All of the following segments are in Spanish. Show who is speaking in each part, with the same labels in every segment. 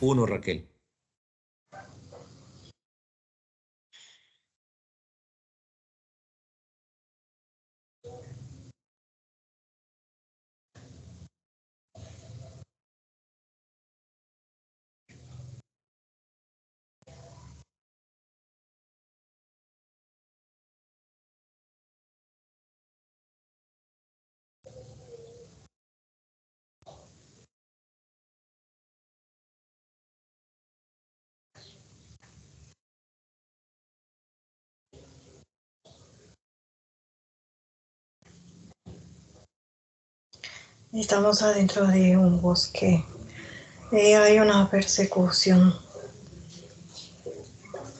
Speaker 1: 1, Raquel.
Speaker 2: Estamos adentro de un bosque. Hay una persecución.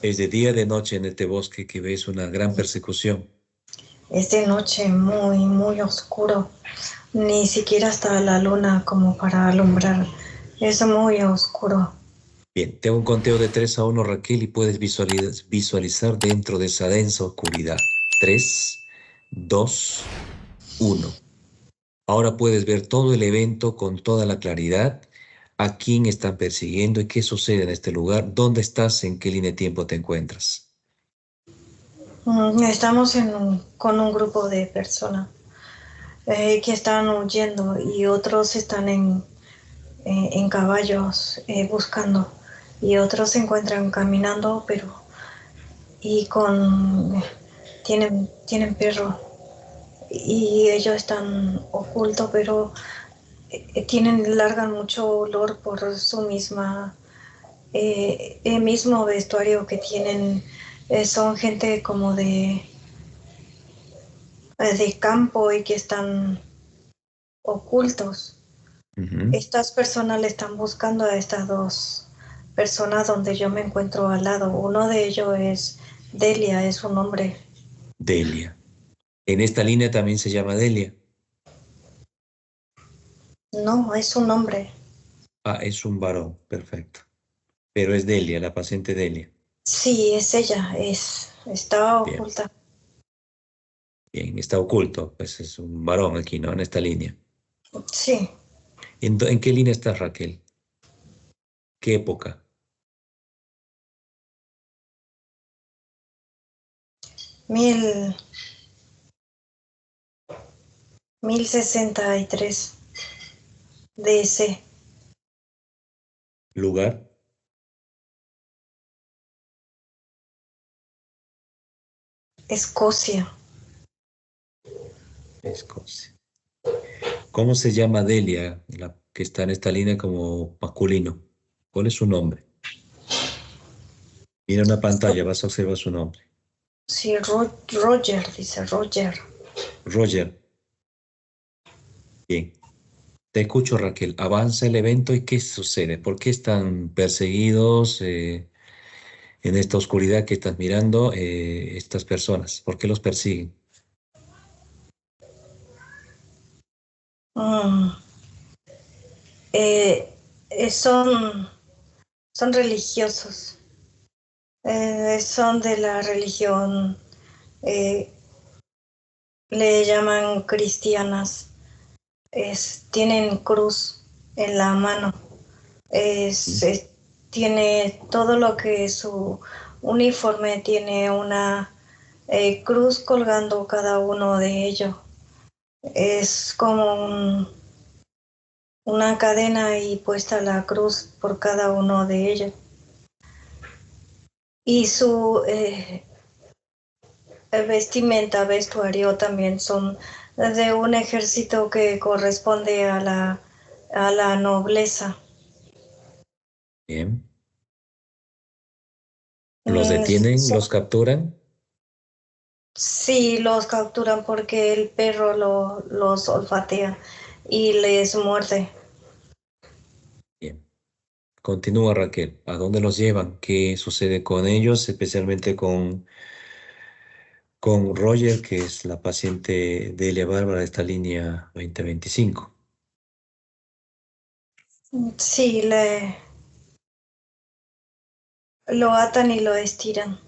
Speaker 1: Es de día, de noche en este bosque que ves una gran persecución.
Speaker 2: Es de noche, muy, muy oscuro. Ni siquiera está la luna como para alumbrar. Es muy oscuro.
Speaker 1: Bien, te hago un conteo de 3 a 1, Raquel, y puedes visualizar dentro de esa densa oscuridad. 3, 2, 1. Ahora puedes ver todo el evento con toda la claridad. ¿A quién están persiguiendo y qué sucede en este lugar? ¿Dónde estás? ¿En qué línea de tiempo te encuentras?
Speaker 2: Estamos con un grupo de personas que están huyendo y otros están en caballos buscando y otros se encuentran caminando, pero y tienen perro y ellos están ocultos, pero largan mucho olor por su el mismo vestuario que tienen. Son gente como de campo y que están ocultos. Estas personas le están buscando a estas dos personas donde yo me encuentro al lado. Uno de ellos es Delia, es un hombre.
Speaker 1: Delia. En esta línea también se llama Delia.
Speaker 2: No, es un hombre.
Speaker 1: Ah, es un varón, perfecto. Pero es Delia, la paciente Delia.
Speaker 2: Sí, es ella, estaba
Speaker 1: Bien,
Speaker 2: oculta.
Speaker 1: bien, está oculto, pues es un varón aquí, ¿no? En esta línea.
Speaker 2: Sí,
Speaker 1: ¿En qué línea estás, Raquel? ¿Qué época?
Speaker 2: 1063 DC,
Speaker 1: ¿Lugar?
Speaker 2: Escocia.
Speaker 1: Escocia. ¿Cómo se llama Delia, la que está en esta línea como masculino? ¿Cuál es su nombre? Mira una pantalla, vas a observar su nombre.
Speaker 2: Sí, Roger, dice Roger.
Speaker 1: Roger. Bien. Te escucho, Raquel. Avanza el evento y ¿qué sucede? ¿Por qué están perseguidos en esta oscuridad que estás mirando estas personas? ¿Por qué los persiguen?
Speaker 2: Mm, eh, eh, son, son religiosos. Son de la religión, eh, le llaman cristianas. Tienen cruz en la mano.
Speaker 1: ¿Mm?
Speaker 2: Tiene todo lo que su uniforme tiene una cruz colgando cada uno de ellos. Es como una cadena y puesta la cruz por cada uno de ellos. Y su vestimenta, vestuario también son de un ejército que corresponde a la nobleza.
Speaker 1: Bien. ¿Los detienen?
Speaker 2: Son
Speaker 1: ¿Los capturan?
Speaker 2: Sí, los capturan porque el perro los olfatea y les muerde.
Speaker 1: Bien. Continúa, Raquel. ¿A dónde los llevan? ¿Qué sucede con ellos, especialmente con Roger, que es la paciente Delia Bárbara de esta línea 2025?
Speaker 2: Sí, lo atan y lo estiran.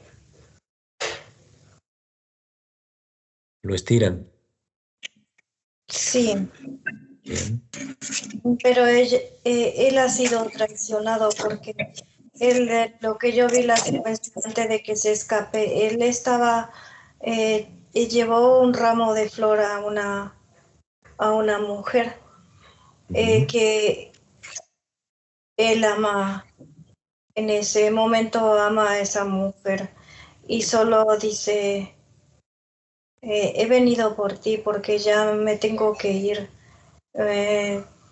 Speaker 1: Lo estiran.
Speaker 2: Sí,
Speaker 1: Bien.
Speaker 2: Pero él ha sido traicionado porque lo que yo vi la secuencia antes de que se escape, él estaba, y llevó un ramo de flor a una mujer que él ama, en ese momento ama a esa mujer y solo dice, he venido por ti porque ya me tengo que ir,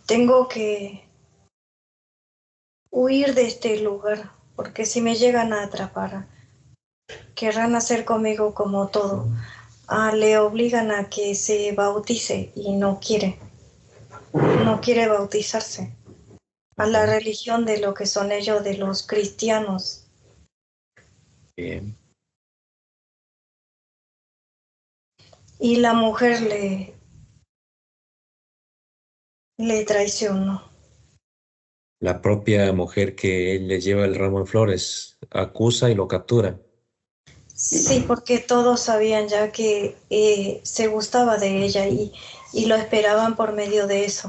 Speaker 2: tengo que huir de este lugar porque si me llegan a atrapar, querrán hacer conmigo como todo. Le obligan a que se bautice y no quiere bautizarse a la religión de lo que son ellos, de los cristianos.
Speaker 1: Bien.
Speaker 2: Y la mujer le traicionó.
Speaker 1: La propia mujer que él le lleva el ramo de flores acusa y lo captura.
Speaker 2: Sí, porque todos sabían ya que se gustaba de ella y lo esperaban por medio de eso.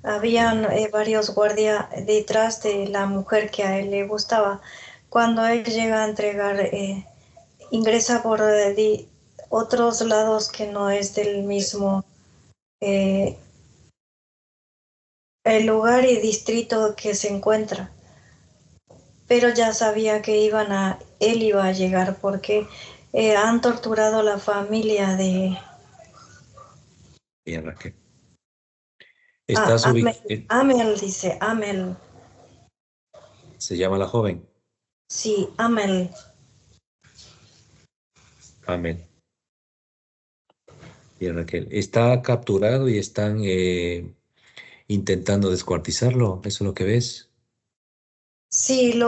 Speaker 2: Habían varios guardias detrás de la mujer que a él le gustaba. Cuando él llega a entregar, ingresa por otros lados que no es del mismo el lugar y distrito que se encuentra. Pero ya sabía que él iba a llegar porque han torturado la familia de
Speaker 1: Bien, Raquel. Estás
Speaker 2: Amel, dice Amel.
Speaker 1: Se llama la joven.
Speaker 2: Sí, Amel.
Speaker 1: Amén. Bien, Raquel. Está capturado y están intentando descuartizarlo. ¿Eso es lo que ves?
Speaker 2: Sí,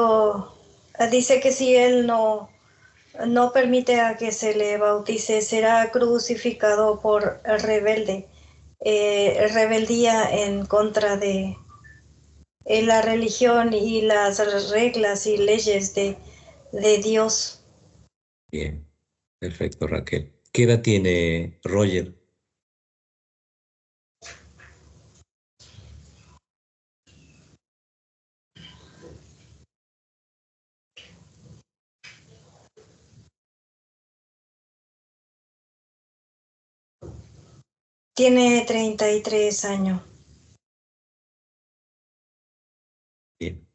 Speaker 2: dice que si él no permite a que se le bautice, será crucificado por rebelde, rebeldía en contra de la religión y las reglas y leyes de Dios.
Speaker 1: Bien. Perfecto, Raquel. ¿Qué edad tiene Roger?
Speaker 2: Tiene 33 años.
Speaker 1: Bien.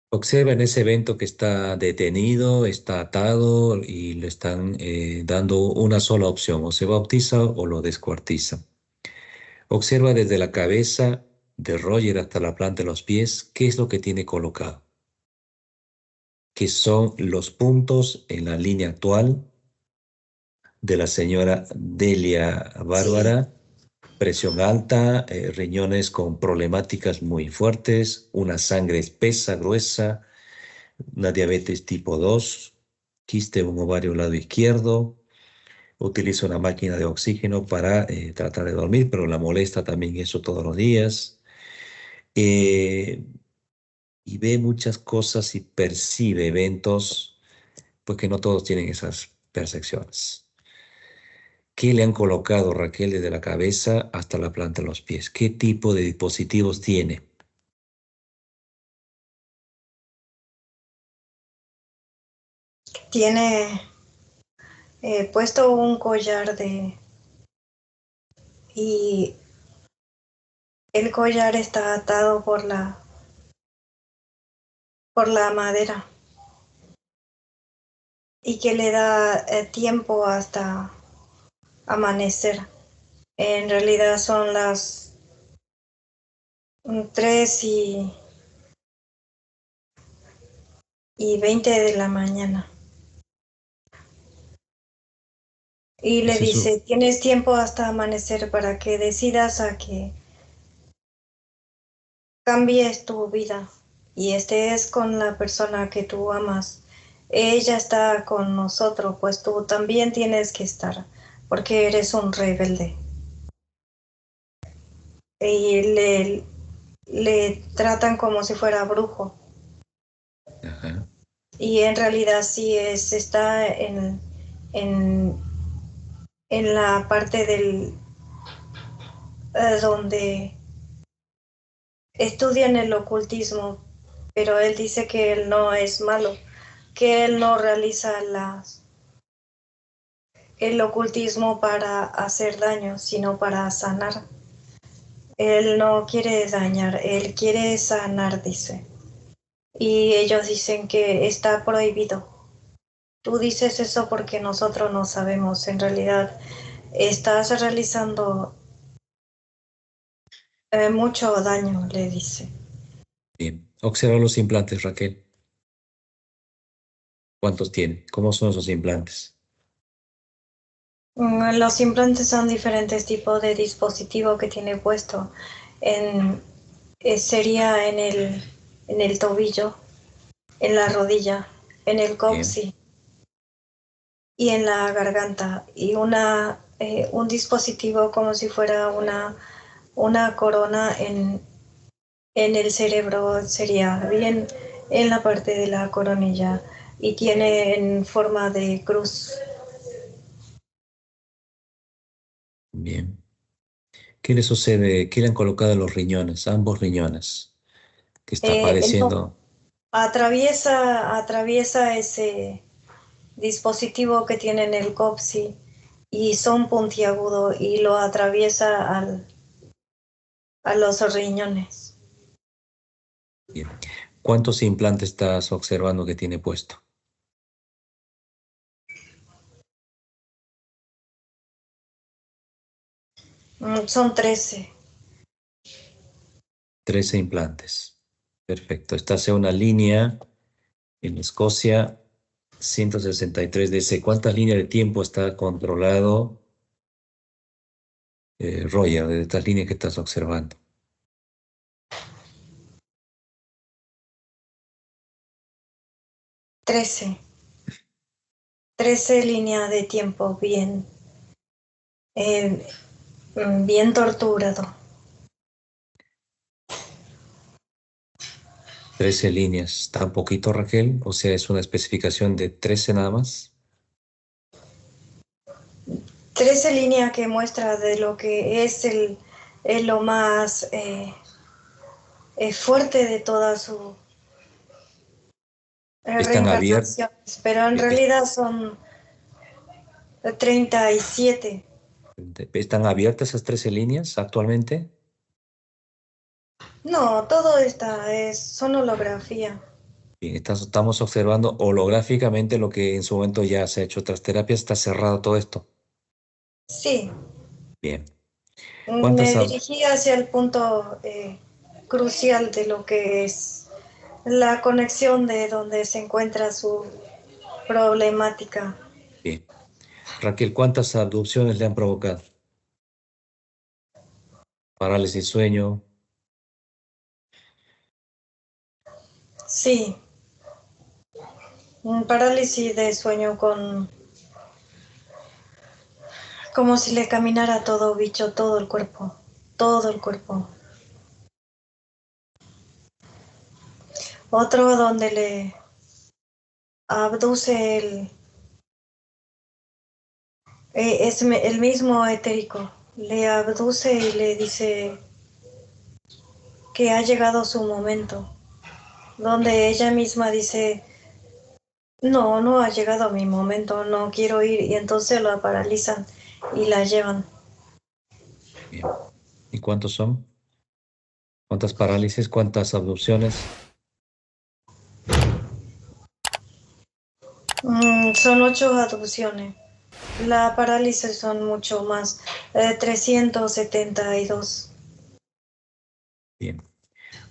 Speaker 1: Observa en ese evento que está detenido, está atado y le están dando una sola opción, o se bautiza o lo descuartiza. Observa desde la cabeza de Roger hasta la planta de los pies qué es lo que tiene colocado, que son los puntos en la línea actual de la señora Delia
Speaker 2: Sí,
Speaker 1: Bárbara, presión alta, riñones con problemáticas muy fuertes, una sangre espesa, gruesa, una diabetes tipo 2, quiste en un ovario lado izquierdo, utiliza una máquina de oxígeno para tratar de dormir, pero la molesta también eso todos los días. Eh, y ve muchas cosas y percibe eventos, porque no todos tienen esas percepciones. ¿Qué le han colocado, Raquel, desde la cabeza hasta la planta de los pies? ¿Qué tipo de dispositivos tiene?
Speaker 2: tiene puesto un collar y el collar está atado por la madera y que le da tiempo hasta amanecer. En realidad son las 3 y 20 de la mañana. Y le
Speaker 1: Es eso.
Speaker 2: dice, tienes tiempo hasta amanecer para que decidas a que cambies tu vida y estés con la persona que tú amas. Ella está con nosotros, pues tú también tienes que estar, porque eres un rebelde. Y le tratan como si fuera brujo.
Speaker 1: Ajá.
Speaker 2: Y en realidad sí está en la parte donde estudian el ocultismo, pero él dice que él no es malo, que él no realiza el ocultismo para hacer daño, sino para sanar. Él no quiere dañar, él quiere sanar, dice. Y ellos dicen que está prohibido. Tú dices eso porque nosotros no sabemos. En realidad, estás realizando mucho daño, le dice.
Speaker 1: Bien. Observa los implantes, Raquel. ¿Cuántos tiene? ¿Cómo son esos implantes?
Speaker 2: Los implantes son diferentes tipos de dispositivo que tiene puesto. Sería en el tobillo, en la rodilla, en el coxis y en la garganta. Y un dispositivo como si fuera una corona en el cerebro, sería bien en la parte de la coronilla, y tiene en forma de cruz.
Speaker 1: Bien. ¿Qué le sucede? ¿Qué le han colocado en los riñones? Ambos riñones. ¿Qué está
Speaker 2: Entonces,
Speaker 1: padeciendo?
Speaker 2: atraviesa ese dispositivo que tiene en el coxis y son puntiagudos y lo atraviesa a los riñones.
Speaker 1: Bien. ¿Cuántos implantes estás observando que tiene puesto?
Speaker 2: Son 13.
Speaker 1: 13 implantes. Perfecto. Esta hace una línea en Escocia 163 DC. ¿Cuántas líneas de tiempo está controlado, Roger, de estas líneas que estás observando?
Speaker 2: 13. 13 líneas de tiempo eh, bien torturado.
Speaker 1: 13 líneas. ¿Tan poquito, Raquel? O sea, es una especificación de 13 nada más.
Speaker 2: 13 líneas que muestra de lo que es lo más fuerte de toda su
Speaker 1: Están abiertas.
Speaker 2: reencarnaciones, pero en realidad son 37.
Speaker 1: ¿Están abiertas esas 13 líneas actualmente?
Speaker 2: No, todo son holografía.
Speaker 1: Bien, estamos observando holográficamente lo que en su momento ya se ha hecho otras terapias. Está cerrado todo esto.
Speaker 2: Sí,
Speaker 1: Bien.
Speaker 2: me dirigí hacia el punto crucial de lo que es la conexión de donde se encuentra su problemática.
Speaker 1: Bien. Raquel, ¿cuántas abducciones le han provocado? Parálisis, sueño.
Speaker 2: Sí, un parálisis de sueño como si le caminara todo bicho, todo el cuerpo, todo el cuerpo. Otro donde le abduce es el mismo etérico, le abduce y le dice que ha llegado su momento, donde ella misma dice, no, no ha llegado mi momento, no quiero ir, y entonces la paralizan y la llevan.
Speaker 1: Bien. ¿Y cuántos son? ¿Cuántas parálisis? ¿Cuántas abducciones?
Speaker 2: Son 8 abducciones. La parálisis son mucho más, 372.
Speaker 1: Bien.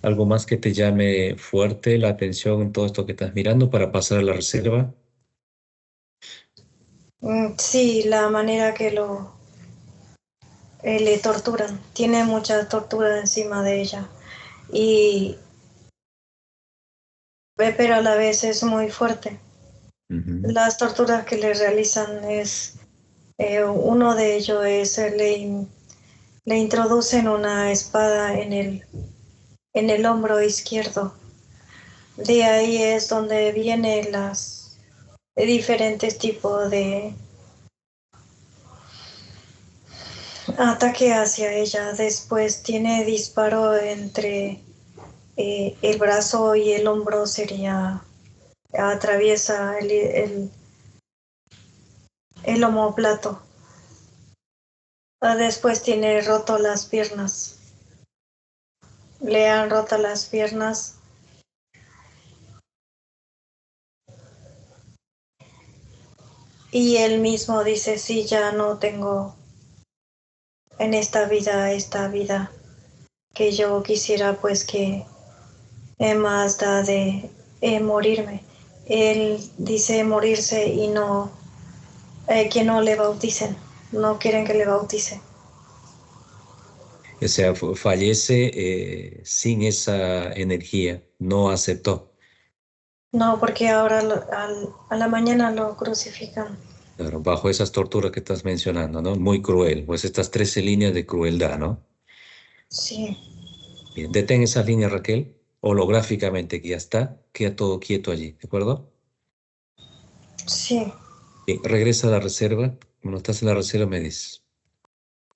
Speaker 1: ¿Algo más que te llame fuerte la atención en todo esto que estás mirando para pasar a la reserva?
Speaker 2: Sí, la manera que le torturan. Tiene mucha tortura encima de ella. Y, pero a la vez es muy fuerte.
Speaker 1: Ujú.
Speaker 2: Las torturas que le realizan uno de ellos es, le introducen una espada en el hombro izquierdo. De ahí es donde vienen las diferentes tipos ataque hacia ella. Después tiene disparo entre el brazo y el hombro, sería, atraviesa el omóplato. Después tiene roto las piernas. Le han roto las piernas. Y él mismo dice, sí, ya no tengo en esta vida que yo quisiera, pues que más da de morirme. Él dice morirse y no, que no le bauticen. No quieren que le bauticen.
Speaker 1: O sea, fallece sin esa energía, no aceptó.
Speaker 2: No, porque ahora a la mañana lo crucifican.
Speaker 1: Claro, bajo esas torturas que estás mencionando, ¿no? Muy cruel, pues estas 13 líneas de crueldad, ¿no?
Speaker 2: Sí,
Speaker 1: Bien, detén esa línea, Raquel, holográficamente que ya está, queda todo quieto allí, ¿de acuerdo?
Speaker 2: sí.
Speaker 1: Bien, regresa a la reserva. Cuando estás en la reserva me dices.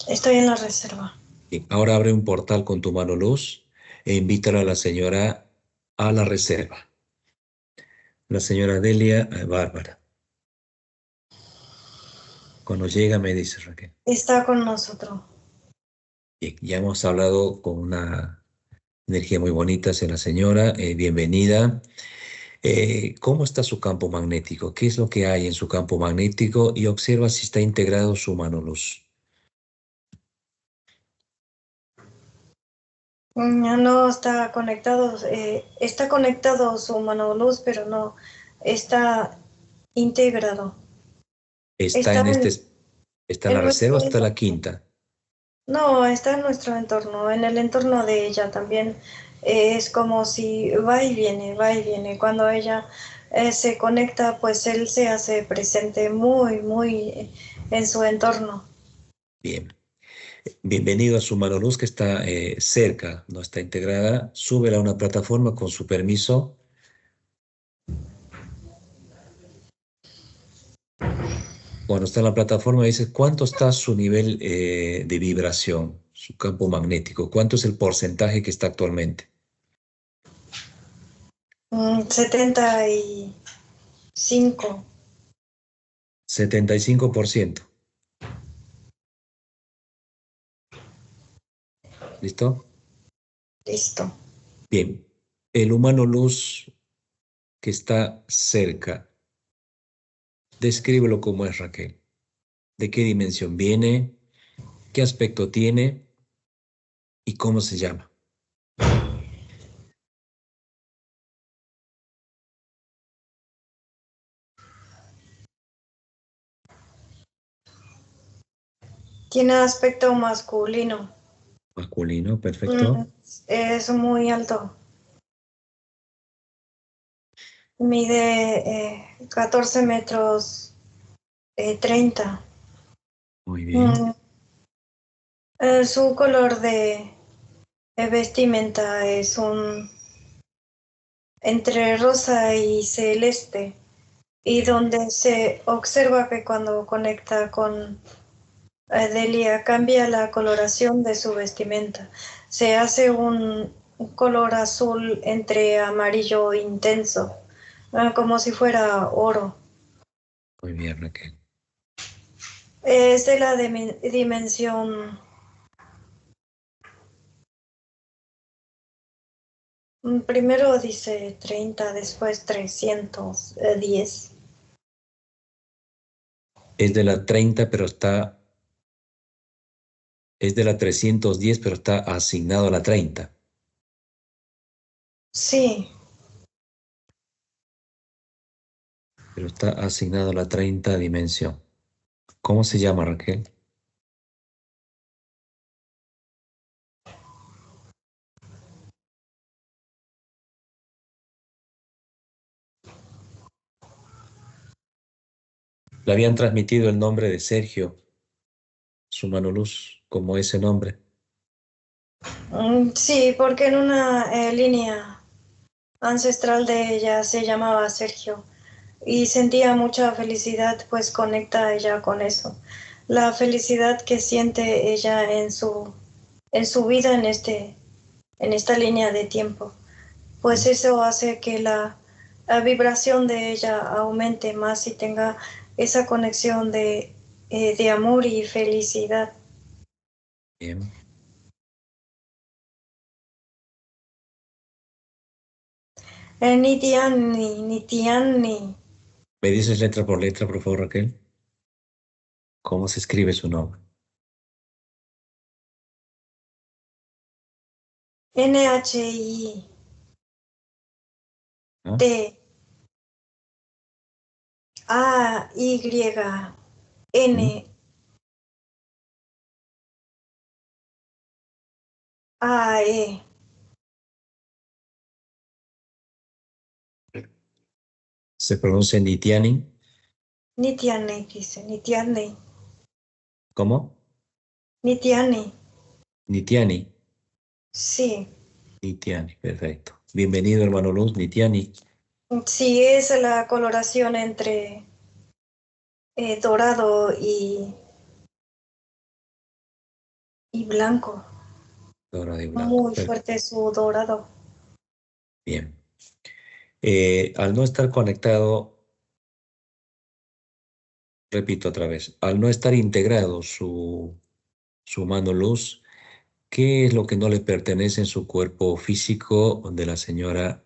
Speaker 2: Estoy en la reserva.
Speaker 1: Bien, ahora abre un portal con tu mano luz e invítala a la señora a la reserva. La señora Delia Bárbara. Cuando llega me dice Raquel.
Speaker 2: Está con nosotros.
Speaker 1: Bien, ya hemos hablado con una energía muy bonita hacia la señora. Bienvenida. ¿Cómo está su campo magnético? ¿Qué es lo que hay en su campo magnético? Y observa si está integrado su mano luz.
Speaker 2: No está conectado su mano luz, pero no está integrado.
Speaker 1: Está
Speaker 2: Está
Speaker 1: en está en la
Speaker 2: en
Speaker 1: reserva
Speaker 2: nuestro
Speaker 1: hasta la
Speaker 2: entorno.
Speaker 1: quinta.
Speaker 2: No, está en nuestro entorno, en el entorno de ella también. Es como si va y viene, va y viene. Cuando ella se conecta, pues él se hace presente muy, muy en su entorno.
Speaker 1: Bien. Bienvenido a su mano luz que está cerca, no está integrada. Súbela a una plataforma con su permiso. Cuando está en la plataforma dice cuánto está su nivel de vibración, su campo magnético, cuánto es el porcentaje que está actualmente.
Speaker 2: 75.
Speaker 1: 75%. ¿Listo?
Speaker 2: Listo.
Speaker 1: Bien. El humano luz que está cerca, descríbelo como es, Raquel. ¿De qué dimensión viene? ¿Qué aspecto tiene? ¿Y cómo se llama?
Speaker 2: Tiene aspecto masculino.
Speaker 1: Masculino, perfecto.
Speaker 2: Es muy alto. Mide 14 metros 30.
Speaker 1: Muy bien.
Speaker 2: Mm, Su color de vestimenta es un entre rosa y celeste, y donde se observa que cuando conecta con Delia cambia la coloración de su vestimenta. Se hace un color azul entre amarillo intenso, como si fuera oro.
Speaker 1: Muy bien, Raquel.
Speaker 2: Es de la dimensión. Primero dice 30, después 310.
Speaker 1: Es de la 30, pero está, es de la 310, pero está asignado a la 30.
Speaker 2: Sí,
Speaker 1: Pero está asignado a la 30 dimensión. ¿Cómo se llama, Raquel? Le habían transmitido el nombre de Sergio, su mano luz, como ese nombre.
Speaker 2: sí, porque en una línea ancestral de ella se llamaba Sergio y sentía mucha felicidad, pues conecta ella con eso. la felicidad que siente ella en su vida en esta línea de tiempo. Pues eso hace que la vibración de ella aumente más y tenga esa conexión de amor y felicidad.
Speaker 1: Bien.
Speaker 2: Nitiani, Nitiani.
Speaker 1: ¿Me dices letra por letra, por favor, Raquel? ¿Cómo se escribe su nombre?
Speaker 2: NHI
Speaker 1: ¿Ah?
Speaker 2: T A Y
Speaker 1: ¿Mm?
Speaker 2: N A E.
Speaker 1: Se pronuncia Nitiani.
Speaker 2: Nitiane, dice, Nitiane,
Speaker 1: ¿Cómo?
Speaker 2: Nitiane,
Speaker 1: Nitiani.
Speaker 2: sí.
Speaker 1: Nitiani, perfecto. Bienvenido, hermano Luz, Nitiani.
Speaker 2: Sí, es la coloración entre dorado y blanco.
Speaker 1: Dora de Blanco.
Speaker 2: Muy fuerte su dorado.
Speaker 1: Bien. Al no estar conectado, repito otra vez, al no estar integrado su mano luz, ¿qué es lo que no le pertenece en su cuerpo físico de la señora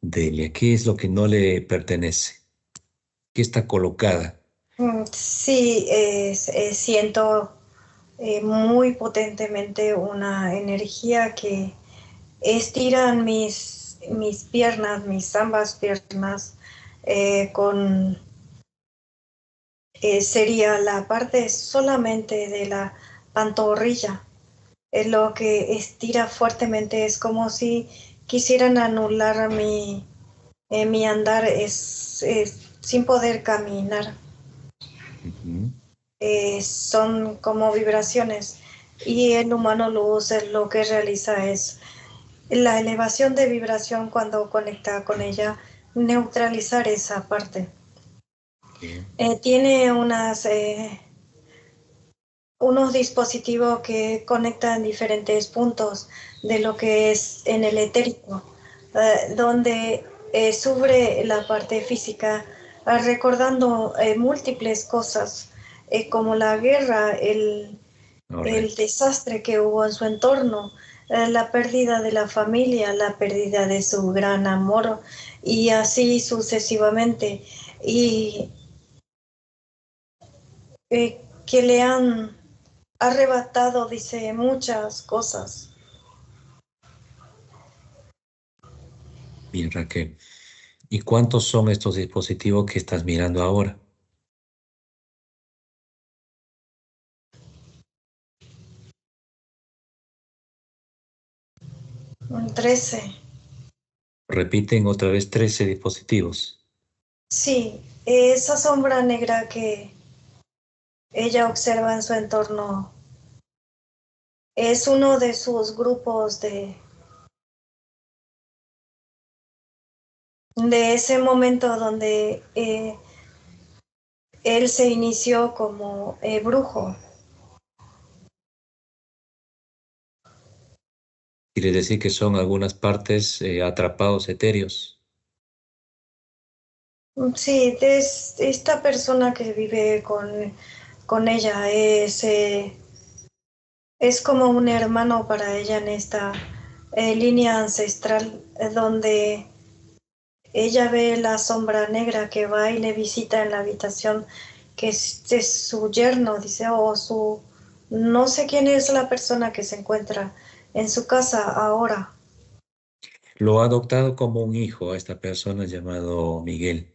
Speaker 1: Delia? ¿Qué es lo que no le pertenece? ¿Qué está colocada?
Speaker 2: Sí, siento muy potentemente una energía que estiran mis piernas, mis ambas piernas, con sería la parte solamente de la pantorrilla. Lo que estira fuertemente es como si quisieran anular mi andar, sin poder caminar.
Speaker 1: Ujú.
Speaker 2: Son como vibraciones y el humano luz lo que realiza es la elevación de vibración cuando conecta con ella, neutralizar esa parte.
Speaker 1: Bien.
Speaker 2: Tiene unos dispositivos que conectan diferentes puntos de lo que es en el etérico, donde sube la parte física, recordando múltiples cosas, como la guerra,
Speaker 1: All right.
Speaker 2: el desastre que hubo en su entorno, la pérdida de la familia, la pérdida de su gran amor y así sucesivamente. Y que le han arrebatado, dice, muchas cosas.
Speaker 1: Bien, Raquel. ¿Y cuántos son estos dispositivos que estás mirando ahora?
Speaker 2: 13.
Speaker 1: Repiten otra vez 13 dispositivos.
Speaker 2: Sí, esa sombra negra que ella observa en su entorno es uno de sus grupos de ese momento donde él se inició como brujo.
Speaker 1: Quiere decir que son algunas partes atrapados etéreos.
Speaker 2: Sí, esta persona que vive con ella es como un hermano para ella en esta línea ancestral, donde ella ve la sombra negra que va y le visita en la habitación, que es su yerno, dice, o no sé quién es la persona que se encuentra en su casa ahora.
Speaker 1: Lo ha adoptado como un hijo a esta persona llamado Miguel.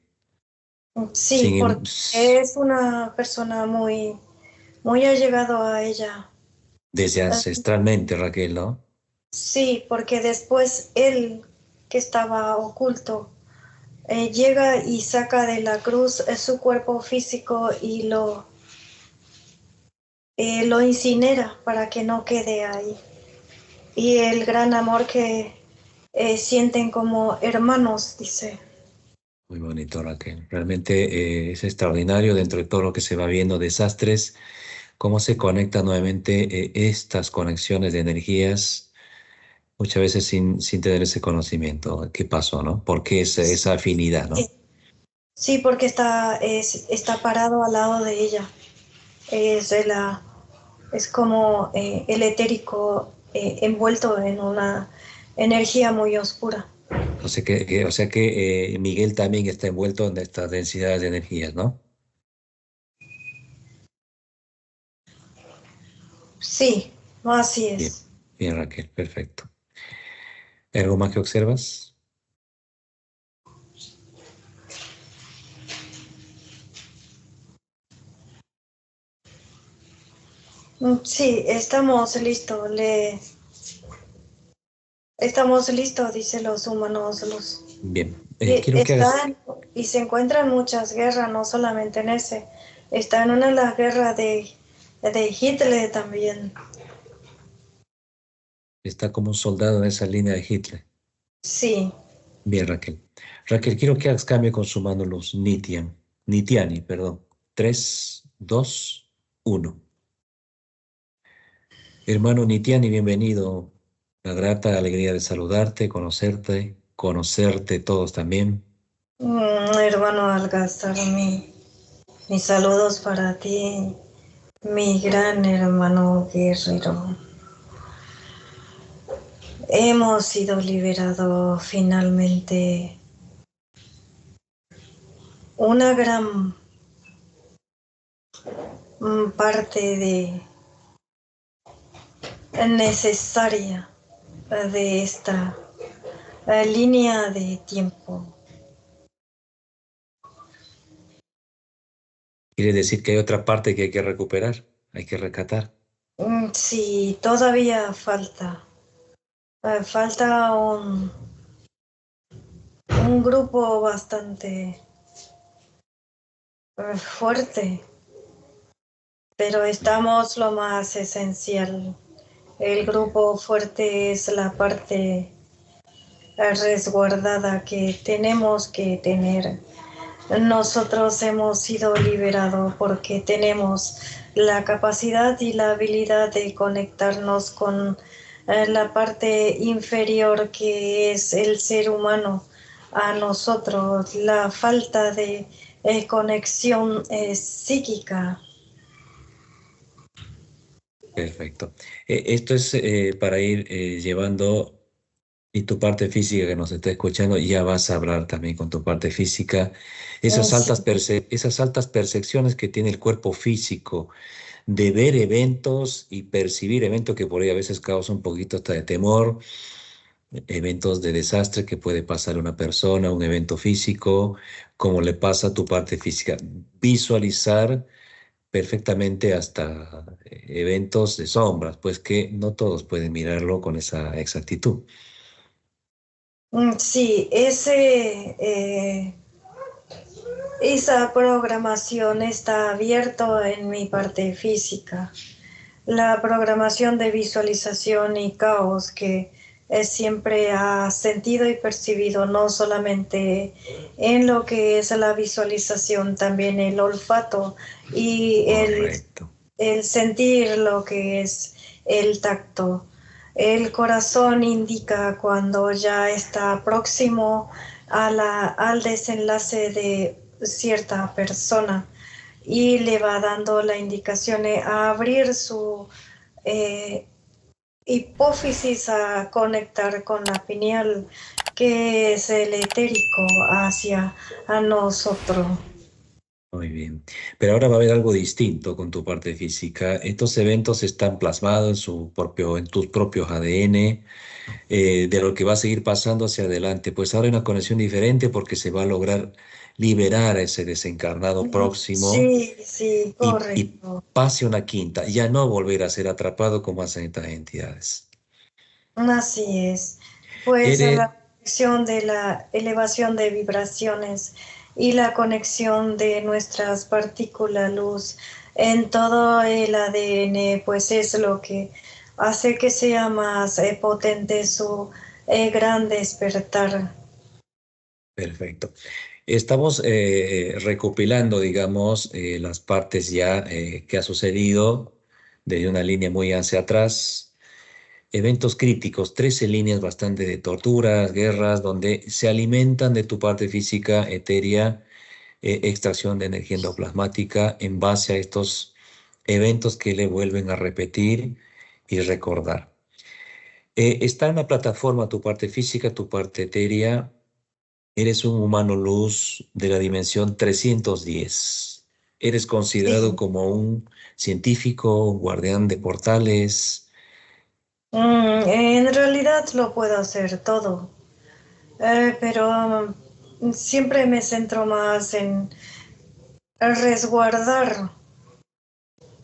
Speaker 2: Sí,
Speaker 1: Sin,
Speaker 2: porque es una persona muy, muy allegado a ella.
Speaker 1: desde ancestralmente, Raquel, ¿no?
Speaker 2: Sí, porque después él, que estaba oculto, llega y saca de la cruz su cuerpo físico y lo incinera para que no quede ahí. Y el gran amor que sienten como hermanos, dice.
Speaker 1: Muy bonito, Raquel. Realmente es extraordinario dentro de todo lo que se va viendo, desastres, cómo se conectan nuevamente estas conexiones de energías, muchas veces sin tener ese conocimiento. ¿Qué pasó, no? ¿Por qué esa afinidad, no?
Speaker 2: Sí, sí, porque está parado al lado de ella. Es, es como el etérico envuelto en una energía muy oscura.
Speaker 1: O sea que Miguel también está envuelto en estas densidades de energías, ¿no?
Speaker 2: Sí, así
Speaker 1: Bien,
Speaker 2: es.
Speaker 1: bien, Raquel, perfecto. ¿Algo más que observas?
Speaker 2: Sí, estamos listos. Estamos listos, dicen los humanos.
Speaker 1: Bien,
Speaker 2: Y
Speaker 1: quiero que hagas,
Speaker 2: están y se encuentran muchas guerras, no solamente en ese. Está en una de las guerras de Hitler también.
Speaker 1: está como un soldado en esa línea de Hitler.
Speaker 2: Sí.
Speaker 1: Bien, Raquel. Raquel, quiero que hagas cambio con su mano luz. Nitiani, perdón. 3, 2, 1. Hermano Nitiani, bienvenido. La grata alegría de saludarte, conocerte todos también.
Speaker 2: Hermano Algastar, mis saludos para ti, mi gran hermano guerrero. Hemos sido liberados finalmente. Una gran parte de necesaria de esta línea de tiempo.
Speaker 1: Quiere decir que hay otra parte que hay que recuperar, hay que rescatar.
Speaker 2: Sí, todavía falta. Falta un grupo bastante fuerte, pero estamos lo más esencial. El grupo fuerte es la parte resguardada que tenemos que tener. Nosotros hemos sido liberados porque tenemos la capacidad y la habilidad de conectarnos con la parte inferior que es el ser humano a nosotros, la falta de conexión psíquica.
Speaker 1: Perfecto. Esto es para ir llevando. Y tu parte física que nos está escuchando, ya vas a hablar también con tu parte física.
Speaker 2: Sí.
Speaker 1: Esas altas percepciones que tiene el cuerpo físico de ver eventos y percibir eventos que por ahí a veces causan un poquito hasta de temor, eventos de desastre que puede pasar a una persona, un evento físico, como le pasa a tu parte física. Visualizar perfectamente hasta eventos de sombras, pues que no todos pueden mirarlo con esa exactitud.
Speaker 2: Sí, esa programación está abierta en mi parte física. La programación de visualización y caos que siempre ha sentido y percibido, no solamente en lo que es la visualización, también el olfato y
Speaker 1: Correcto.
Speaker 2: el sentir lo que es el tacto. El corazón indica cuando ya está próximo al desenlace de cierta persona y le va dando la indicación a abrir su eh, hipófisis a conectar con la pineal, que es el etérico hacia a nosotros.
Speaker 1: Muy bien. Pero ahora va a haber algo distinto con tu parte física. Estos eventos están plasmados en tus propios ADN, de lo que va a seguir pasando hacia adelante. Pues ahora hay una conexión diferente porque se va a lograr liberar a ese desencarnado próximo
Speaker 2: Sí, sí,
Speaker 1: y
Speaker 2: correcto.
Speaker 1: pase una quinta, ya no volver a ser atrapado como hacen estas entidades.
Speaker 2: Así es. Pues
Speaker 1: Eres,
Speaker 2: la conexión de la elevación de vibraciones y la conexión de nuestras partículas luz en todo el ADN, pues es lo que hace que sea más potente su gran despertar.
Speaker 1: perfecto. Estamos recopilando, digamos, las partes ya que ha sucedido desde una línea muy hacia atrás. Eventos críticos, 13 líneas bastante de torturas, guerras, donde se alimentan de tu parte física, etérea, extracción de energía endoplasmática en base a estos eventos que le vuelven a repetir y recordar. Está en la plataforma tu parte física, tu parte etérea. Eres un humano luz de la dimensión 310. Eres considerado
Speaker 2: Sí.
Speaker 1: como un científico, un guardián de portales.
Speaker 2: En realidad lo puedo hacer todo, pero siempre me centro más en resguardar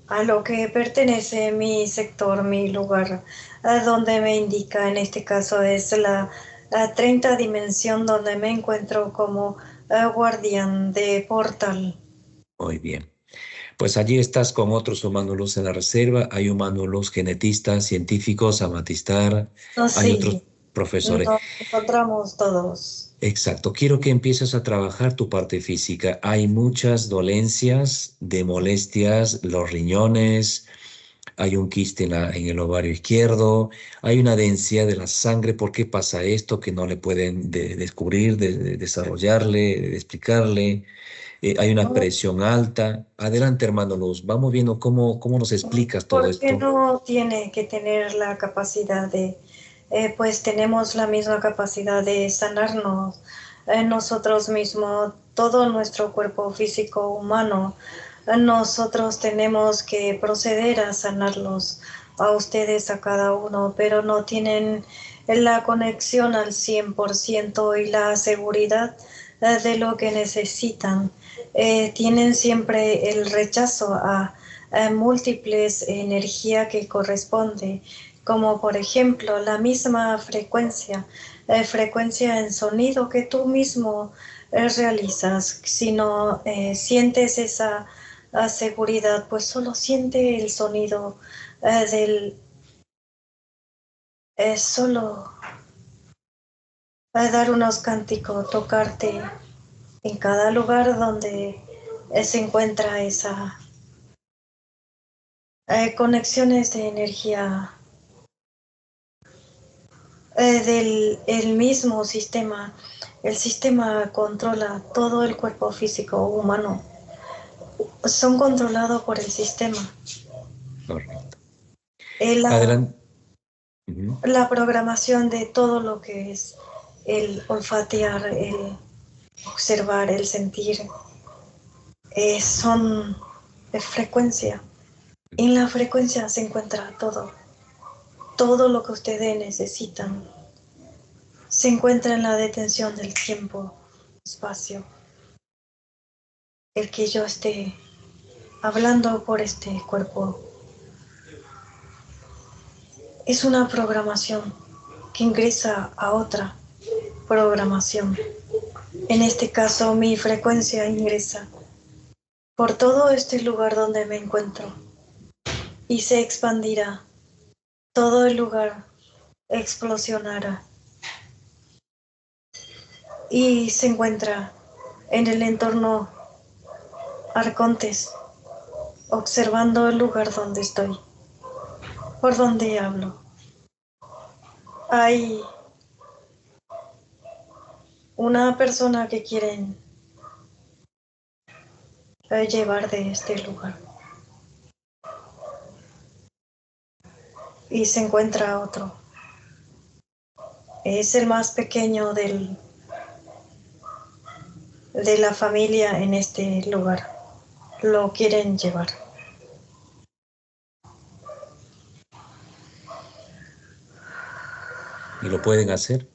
Speaker 2: a lo que pertenece mi sector, mi lugar, a donde me indica, en este caso es la 30 dimensión donde me encuentro como guardián de portal.
Speaker 1: Muy bien. Pues allí estás con otros humanos luz en la reserva. Hay humanos luz genetistas, científicos, amatistar. Hay otros
Speaker 2: Sí,
Speaker 1: profesores.
Speaker 2: nos encontramos todos.
Speaker 1: Exacto. Quiero que empieces a trabajar tu parte física. Hay muchas dolencias de molestias, los riñones. Hay un quiste en el ovario izquierdo, hay una densidad de la sangre. ¿Por qué pasa esto? Que no le pueden descubrir, de desarrollarle, de explicarle. Hay una presión alta. Adelante, hermano Luz. Vamos viendo cómo nos explicas todo
Speaker 2: Porque
Speaker 1: esto.
Speaker 2: no tiene que tener la capacidad de, pues tenemos la misma capacidad de sanarnos nosotros mismos, todo nuestro cuerpo físico humano. Nosotros tenemos que proceder a sanarlos a ustedes, a cada uno, pero no tienen la conexión al 100% y la seguridad de lo que necesitan. Tienen siempre el rechazo a múltiples energía que corresponde, como por ejemplo la misma frecuencia, frecuencia en sonido que tú mismo realizas. Si no sientes esa seguridad, pues solo siente el sonido del solo dar unos cánticos, tocarte en cada lugar donde se encuentra esa conexiones de energía del el mismo sistema. El sistema controla todo el cuerpo físico humano. Son controlados por el sistema.
Speaker 1: Correcto.
Speaker 2: La,
Speaker 1: Adelante. Ujú.
Speaker 2: la programación de todo lo que es el olfatear, el observar, el sentir, son de frecuencia. En la frecuencia se encuentra todo. Todo lo que ustedes necesitan se encuentra en la detención del tiempo, espacio. El que yo esté hablando por este cuerpo es una programación que ingresa a otra programación. En este caso, mi frecuencia ingresa por todo este lugar donde me encuentro y se expandirá. Todo el lugar explosionará y se encuentra en el entorno Arcontes, observando el lugar donde estoy, por donde hablo. Hay una persona que quieren llevar de este lugar y se encuentra otro. Es el más pequeño de la familia en este lugar. Lo quieren llevar.
Speaker 1: ¿Y lo pueden hacer?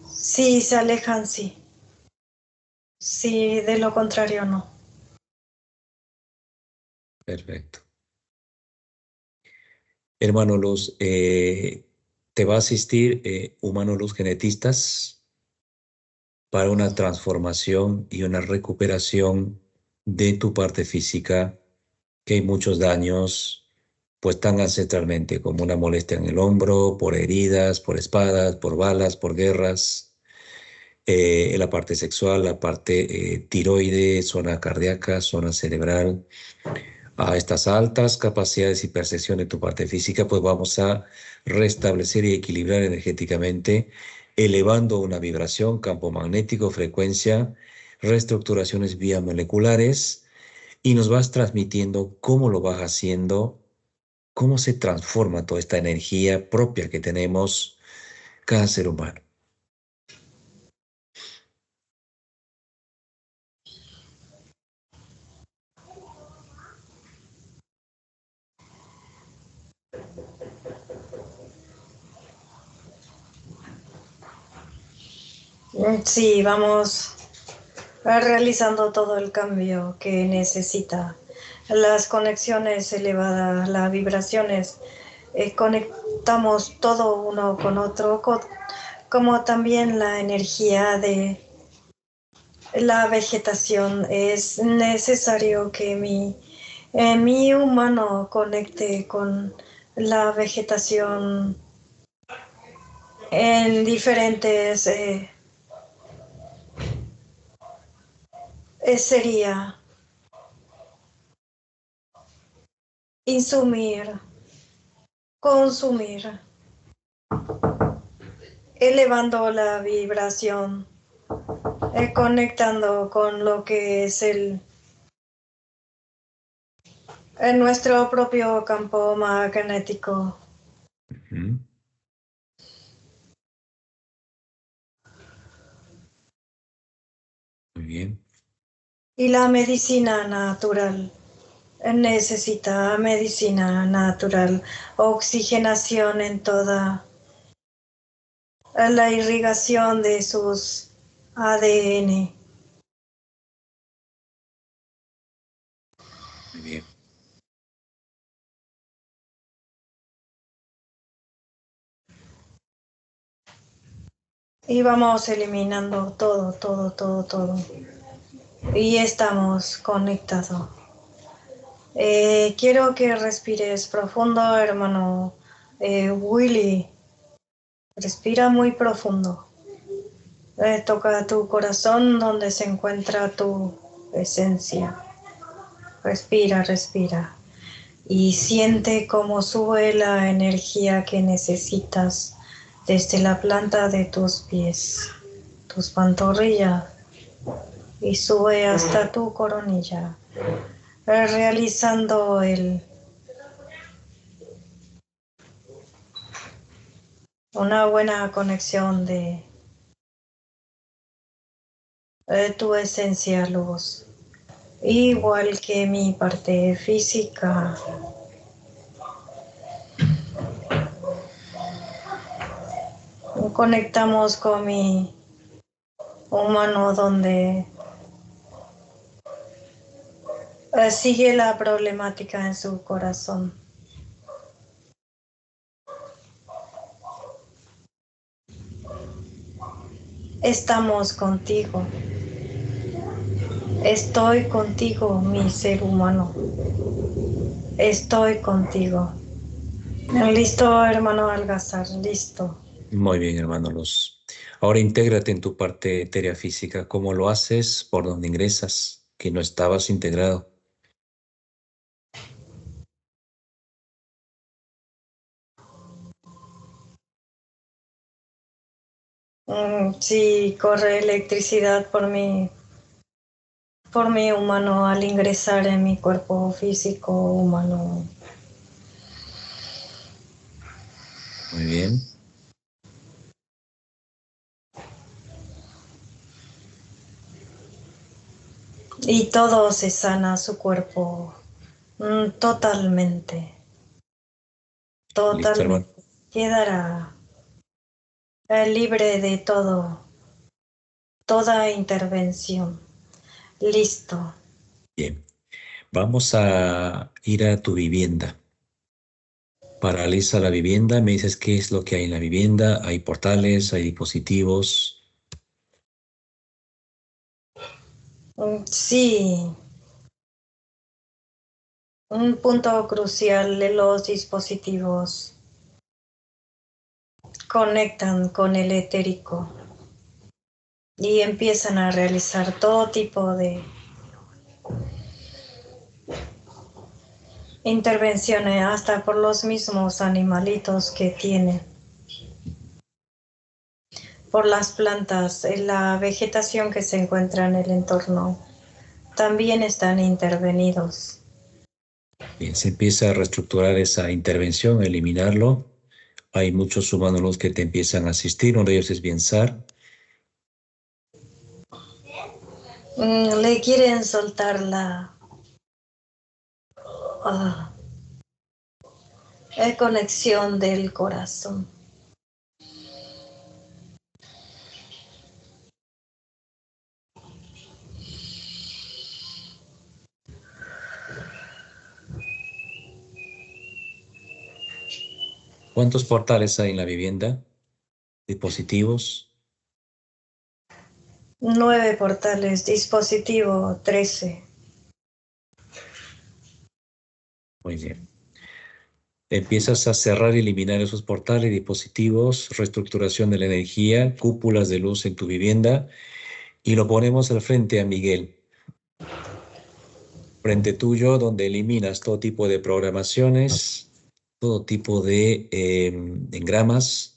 Speaker 2: Si se alejan, sí. Si de lo contrario, no.
Speaker 1: Perfecto. Hermano Luz, te va a asistir Humano Luz Genetistas para una transformación y una recuperación de tu parte física, que hay muchos daños, pues tan ancestralmente como una molestia en el hombro, por heridas, por espadas, por balas, por guerras. la parte sexual, la parte tiroide, zona cardíaca, zona cerebral. A estas altas capacidades y percepción de tu parte física, pues vamos a restablecer y equilibrar energéticamente, elevando una vibración, campo magnético, frecuencia, reestructuraciones biomoleculares, y nos vas transmitiendo cómo lo vas haciendo, cómo se transforma toda esta energía propia que tenemos cada ser humano.
Speaker 2: Sí, vamos realizando todo el cambio que necesita. Las conexiones elevadas, las vibraciones, conectamos todo uno con otro, como también la energía de la vegetación. Es necesario que mi humano conecte con la vegetación en diferentes sería insumir, consumir, elevando la vibración, conectando con lo que es nuestro propio campo magnético.
Speaker 1: Ujú. Muy bien.
Speaker 2: Y la medicina natural. Necesita medicina natural, oxigenación en toda la irrigación de sus ADN.
Speaker 1: Muy bien.
Speaker 2: Y vamos eliminando todo. Y estamos conectados. Quiero que respires profundo, hermano Willy. Respira muy profundo. Toca tu corazón donde se encuentra tu esencia. Respira. Y siente cómo sube la energía que necesitas desde la planta de tus pies, tus pantorrillas, y sube hasta tu coronilla, realizando una buena conexión de tu esencia luz, igual que mi parte física. Conectamos con mi humano donde sigue la problemática en su corazón. Estamos contigo. Estoy contigo, mi ser humano. Estoy contigo. Listo, hermano Algazar, listo.
Speaker 1: Muy bien, hermano Luz. Ahora intégrate en tu parte etérea física. ¿Cómo lo haces? ¿Por dónde ingresas? Que no estabas integrado.
Speaker 2: Sí, corre electricidad por mi humano al ingresar en mi cuerpo físico humano.
Speaker 1: Muy bien.
Speaker 2: Y todo se sana su cuerpo totalmente.
Speaker 1: Listo, hermano.
Speaker 2: Quedará libre de toda intervención. Listo.
Speaker 1: Bien. Vamos a ir a tu vivienda. Paraliza la vivienda. Me dices qué es lo que hay en la vivienda. Hay portales, hay dispositivos.
Speaker 2: Sí. Un punto crucial de los dispositivos conectan con el etérico. y empiezan a realizar todo tipo de intervenciones, hasta por los mismos animalitos que tienen, por las plantas, la vegetación que se encuentra en el entorno, también están intervenidos.
Speaker 1: Bien, se empieza a reestructurar esa intervención, a eliminarlo. Hay muchos humanos que te empiezan a asistir, uno de ellos es Biensar.
Speaker 2: Le quieren soltar la conexión del corazón.
Speaker 1: ¿Cuántos portales hay en la vivienda? ¿Dispositivos?
Speaker 2: 9 portales, dispositivo 13.
Speaker 1: Muy bien. Empiezas a cerrar y eliminar esos portales, dispositivos, reestructuración de la energía, cúpulas de luz en tu vivienda, y lo ponemos al frente a Miguel. Frente tuyo, donde eliminas todo tipo de programaciones, todo tipo de engramas,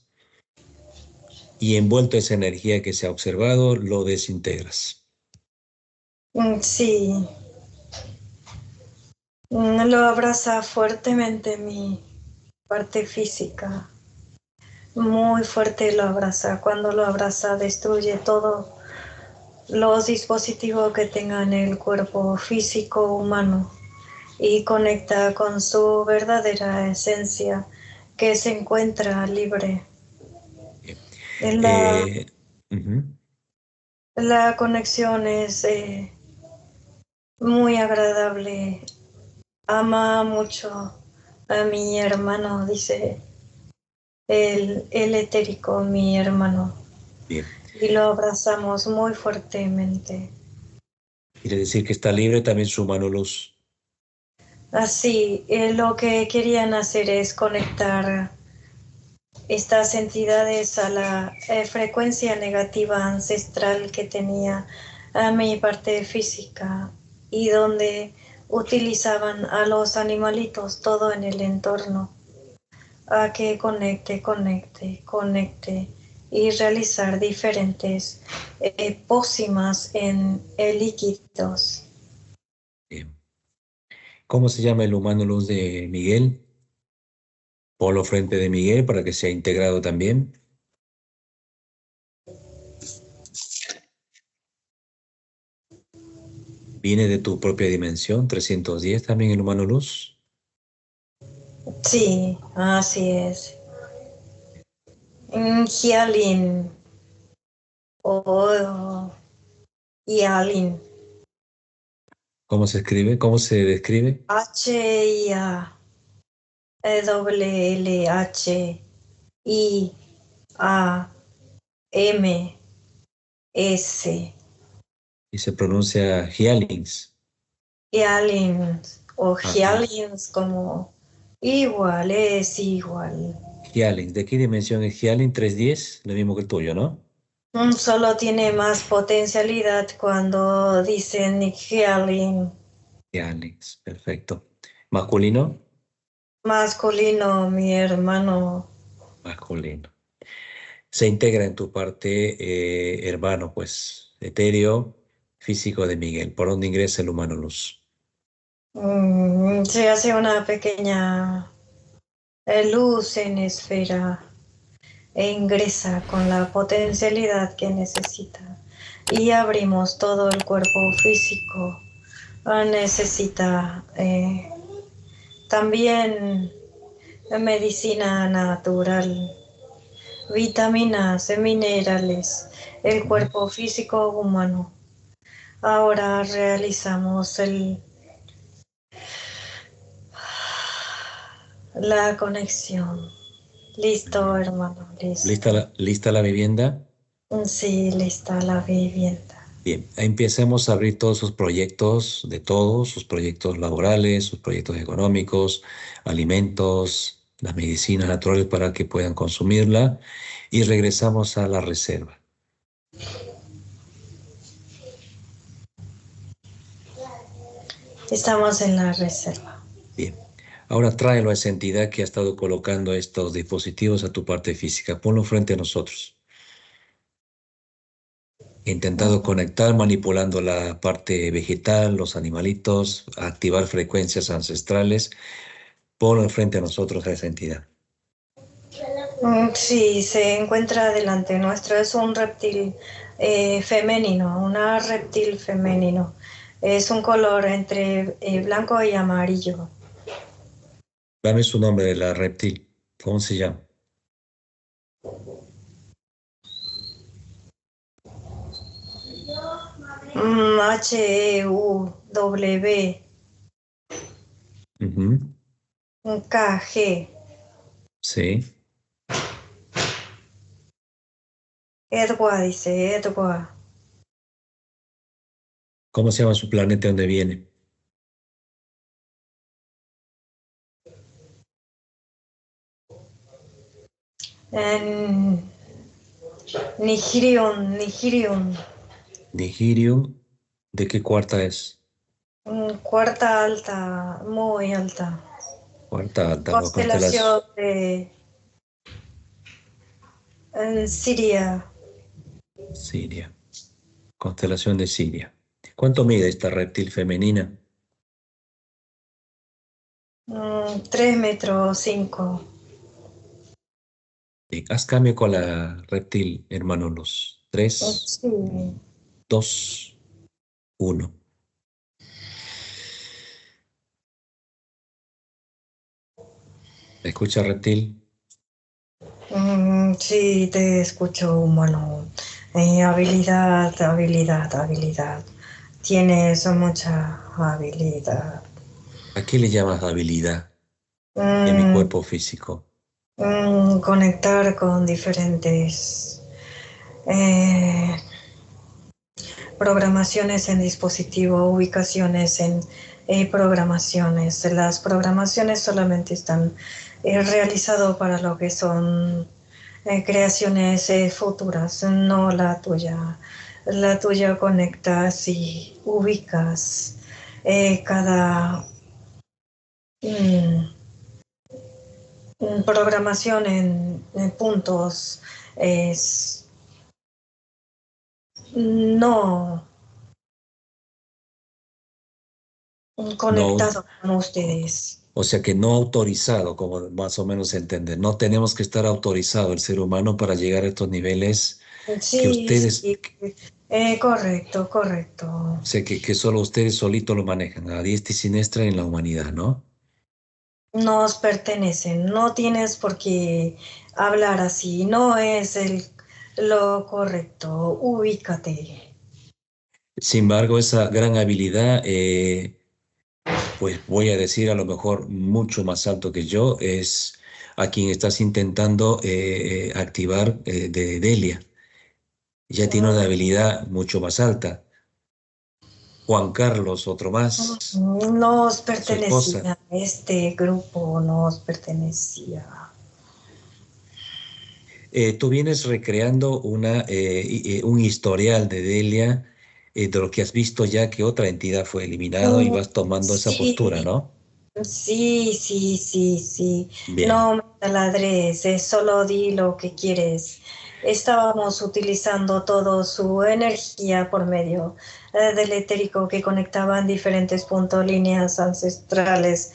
Speaker 1: y envuelto esa energía que se ha observado, lo desintegras.
Speaker 2: Sí. Lo abraza fuertemente mi parte física. Muy fuerte lo abraza. Cuando lo abraza, destruye todos los dispositivos que tengan el cuerpo físico humano y conecta con su verdadera esencia, que se encuentra libre. La conexión es muy agradable. Ama mucho a mi hermano, dice el etérico, mi hermano.
Speaker 1: Bien.
Speaker 2: Y lo abrazamos muy fuertemente.
Speaker 1: Quiere decir que está libre también su mano luz.
Speaker 2: Así, lo que querían hacer es conectar estas entidades a la frecuencia negativa ancestral que tenía a mi parte física, y donde utilizaban a los animalitos, todo en el entorno, a que conecte y realizar diferentes pócimas en líquidos.
Speaker 1: Bien. ¿Cómo se llama el humano luz de Miguel? Polo frente de Miguel para que sea integrado también. ¿Viene de tu propia dimensión, 310 también el humano luz?
Speaker 2: Sí, así es. Hyalin o Hyalin.
Speaker 1: ¿Cómo se escribe? ¿Cómo se describe?
Speaker 2: Hyalins.
Speaker 1: Y se pronuncia Hyalins.
Speaker 2: Hyalins o
Speaker 1: Ajá.
Speaker 2: Hyalins, como igual, es igual.
Speaker 1: Hyalins. ¿De qué dimensión es Hyalin? 310, lo mismo que el tuyo, ¿no?
Speaker 2: Solo tiene más potencialidad cuando dicen Hyalin.
Speaker 1: Hyalins, perfecto. ¿Masculino?
Speaker 2: Masculino, mi hermano.
Speaker 1: Masculino. Se integra en tu parte, hermano, pues, etéreo, físico de Miguel. ¿Por dónde ingresa el humano luz?
Speaker 2: Se hace una pequeña luz en esfera e ingresa con la potencialidad que necesita, y abrimos todo el cuerpo físico. Necesita también medicina natural, vitaminas, minerales, el cuerpo físico humano. Ahora realizamos la conexión. Listo, hermano, listo.
Speaker 1: ¿Lista la vivienda?
Speaker 2: Sí, lista la vivienda.
Speaker 1: Bien, empecemos a abrir todos sus proyectos, de todos, sus proyectos laborales, sus proyectos económicos, alimentos, las medicinas naturales para que puedan consumirla, y regresamos a la reserva.
Speaker 2: Estamos en la reserva.
Speaker 1: Bien. Ahora tráelo a esa entidad que ha estado colocando estos dispositivos a tu parte física. Ponlo frente a nosotros. He intentado conectar manipulando la parte vegetal, los animalitos, activar frecuencias ancestrales. Ponlo frente a nosotros a esa entidad.
Speaker 2: Sí, se encuentra delante nuestro. Es un reptil femenino, una reptil femenino. Es un color entre blanco y amarillo.
Speaker 1: Dame su nombre de la reptil. ¿Cómo se llama?
Speaker 2: H-E-U-W
Speaker 1: Ujú.
Speaker 2: K-G.
Speaker 1: Sí.
Speaker 2: Edward dice, Edward.
Speaker 1: ¿Cómo se llama su planeta donde viene?
Speaker 2: En Nigirium, Nigirium.
Speaker 1: Nigirium. ¿De qué cuarta es?
Speaker 2: Cuarta alta, muy alta.
Speaker 1: Cuarta alta,
Speaker 2: Constelación de Siria.
Speaker 1: Siria. Constelación de Siria. ¿Cuánto mide esta reptil femenina?
Speaker 2: 3,5 metros.
Speaker 1: Bien, haz cambio con la reptil, hermano Luz. 3,
Speaker 2: Sí.
Speaker 1: 2, 1. ¿Me escucha, reptil?
Speaker 2: Sí, te escucho, humano. Habilidad. Tienes mucha habilidad.
Speaker 1: ¿A qué le llamas habilidad en mi
Speaker 2: Mm,
Speaker 1: cuerpo físico?
Speaker 2: Conectar con diferentes eh, programaciones en dispositivo, ubicaciones en programaciones. Las programaciones solamente están realizadas para lo que son creaciones futuras, no la tuya. La tuya conectas y ubicas cada mm, programación en puntos. Es no
Speaker 1: No,
Speaker 2: conectado con ustedes.
Speaker 1: o sea que no autorizado, como más o menos se entiende. No tenemos que estar autorizado el ser humano para llegar a estos niveles que
Speaker 2: Sí,
Speaker 1: ustedes,
Speaker 2: sí, correcto, correcto.
Speaker 1: o sea que solo ustedes solitos lo manejan, a diestra y siniestra en la humanidad, ¿no?
Speaker 2: Nos pertenecen, no tienes por qué hablar así, no es lo correcto, ubícate.
Speaker 1: Sin embargo, esa gran habilidad, pues voy a decir a lo mejor mucho más alto que yo, es a quien estás intentando activar de Delia. Ya tiene una habilidad mucho más alta. Juan Carlos, otro más,
Speaker 2: Nos
Speaker 1: su esposa.
Speaker 2: pertenecía, este grupo nos pertenecía.
Speaker 1: Tú vienes recreando un historial de Delia, de lo que has visto ya que otra entidad fue eliminado y
Speaker 2: Mm,
Speaker 1: vas tomando esa postura,
Speaker 2: Sí,
Speaker 1: ¿no?
Speaker 2: sí.
Speaker 1: Bien.
Speaker 2: No me taladres, solo di lo que quieres. Estábamos utilizando toda su energía por medio del etérico que conectaban diferentes puntos, líneas ancestrales,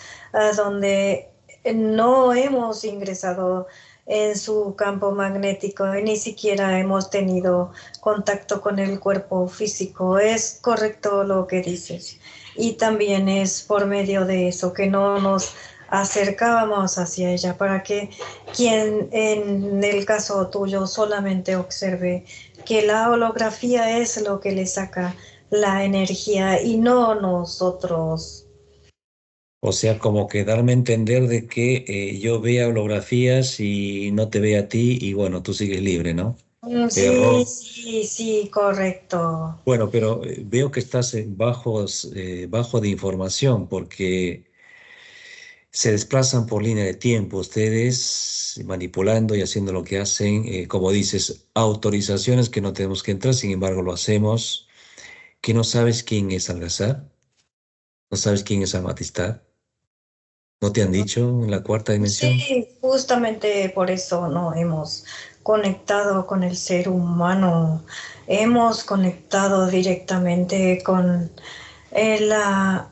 Speaker 2: donde no hemos ingresado en su campo magnético y ni siquiera hemos tenido contacto con el cuerpo físico. Es correcto lo que dices. Y también es por medio de eso que no nos acercábamos hacia ella para que quien en el caso tuyo solamente observe que la holografía es lo que le saca la energía y no nosotros.
Speaker 1: O sea, como que darme a entender de que yo vea holografías y no te vea a ti y bueno, tú sigues libre, ¿no? Error.
Speaker 2: Sí, correcto.
Speaker 1: Bueno, pero veo que estás bajo de información porque se desplazan por línea de tiempo ustedes manipulando y haciendo lo que hacen, como dices, autorizaciones que no tenemos que entrar, sin embargo lo hacemos, que no sabes quién es Algazar. ¿No sabes quién es Amatistad? ¿No te han dicho en la cuarta dimensión?
Speaker 2: Sí, justamente por eso no hemos conectado con el ser humano, hemos conectado directamente con la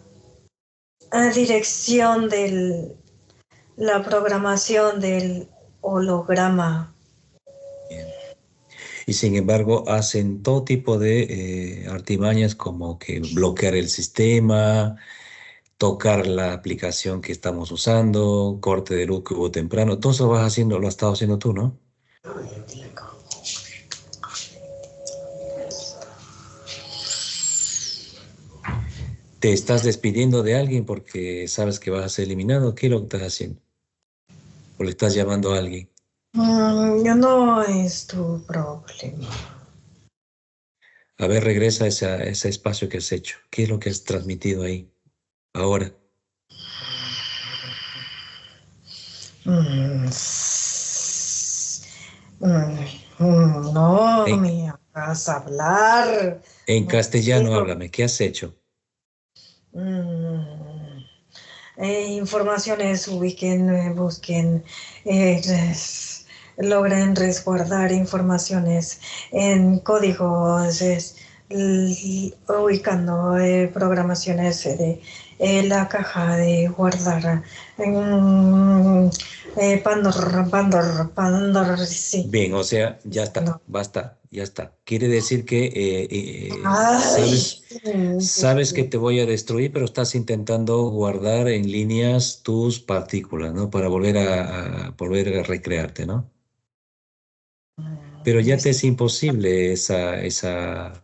Speaker 2: dirección de la programación del holograma.
Speaker 1: Bien. Y sin embargo, hacen todo tipo de artimañas como que bloquear el sistema, tocar la aplicación que estamos usando, corte de luz que hubo temprano. Todo eso vas haciendo, lo has estado haciendo tú, ¿no? ¿Te estás despidiendo de alguien porque sabes que vas a ser eliminado? ¿Qué es lo que estás haciendo? ¿O le estás llamando a alguien?
Speaker 2: Yo no es tu problema.
Speaker 1: A ver, regresa a ese espacio que has hecho. ¿Qué es lo que has transmitido ahí? Ahora.
Speaker 2: Mm, no
Speaker 1: En,
Speaker 2: me hagas hablar.
Speaker 1: en
Speaker 2: No
Speaker 1: castellano,
Speaker 2: quiero.
Speaker 1: háblame. ¿Qué has hecho?
Speaker 2: Mm, informaciones ubiquen, busquen, logren resguardar informaciones en códigos, ubicando programaciones de la caja de guardar. mm, Pandora, sí.
Speaker 1: Bien, o sea, ya está,
Speaker 2: No.
Speaker 1: basta, ya está. Quiere decir que
Speaker 2: Ay,
Speaker 1: sabes que te voy a destruir, pero estás intentando guardar en líneas tus partículas, ¿no? Para volver a recrearte, ¿no? Pero ya te es imposible esa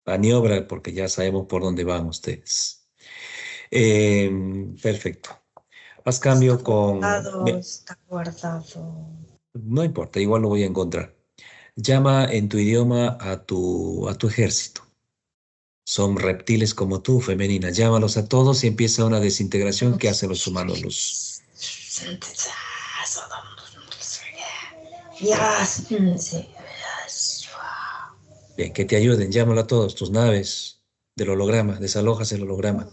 Speaker 1: maniobra porque ya sabemos por dónde van ustedes. Perfecto. Haz cambio con...
Speaker 2: está guardado.
Speaker 1: No importa, igual lo voy a encontrar. Llama en tu idioma a tu ejército. Son reptiles como tú, femenina. Llámalos a todos y empieza una desintegración que hacen los humanos luz. Bien, que te ayuden. Llámalo a todos, tus naves del holograma. Desalojas el holograma.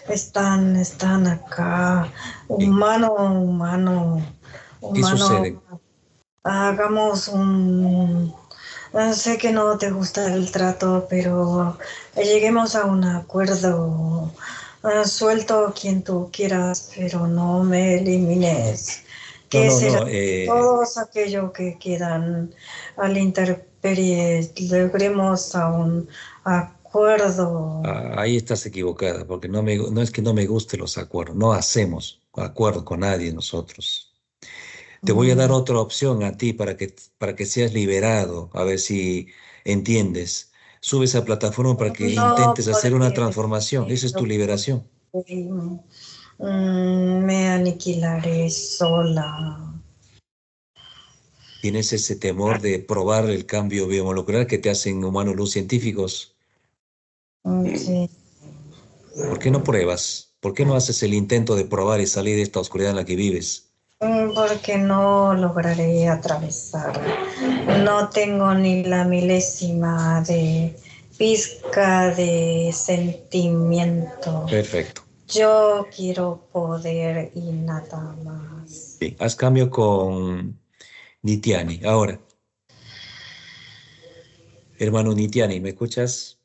Speaker 2: Están acá.
Speaker 1: Bien.
Speaker 2: Humano,
Speaker 1: ¿Qué
Speaker 2: humano.
Speaker 1: sucede?
Speaker 2: Hagamos sé que no te gusta el trato, pero lleguemos a un acuerdo. Suelto quien tú quieras, pero no me elimines.
Speaker 1: No,
Speaker 2: ¿Qué
Speaker 1: no,
Speaker 2: será
Speaker 1: no.
Speaker 2: todos aquellos que quedan a la intemperie? Logremos a un acuerdo.
Speaker 1: Ahí estás equivocada, porque no es que no me gusten los acuerdos. No hacemos acuerdo con nadie nosotros. Te voy a dar
Speaker 2: Mm,
Speaker 1: otra opción a ti para que seas liberado, a ver si entiendes. Sube esa plataforma para que
Speaker 2: No,
Speaker 1: intentes hacer una
Speaker 2: porque
Speaker 1: transformación. Esa es tu liberación.
Speaker 2: me aniquilaré sola.
Speaker 1: Tienes ese temor de probar el cambio biomolecular que te hacen humanos luz científicos.
Speaker 2: Sí.
Speaker 1: ¿Por qué no pruebas? ¿Por qué no haces el intento de probar y salir de esta oscuridad en la que vives?
Speaker 2: Porque no lograré atravesar. No tengo ni la milésima de pizca de sentimiento.
Speaker 1: Perfecto.
Speaker 2: Yo quiero poder y nada más.
Speaker 1: Bien, haz cambio con Nitiani. Ahora, hermano Nitiani, ¿me escuchas?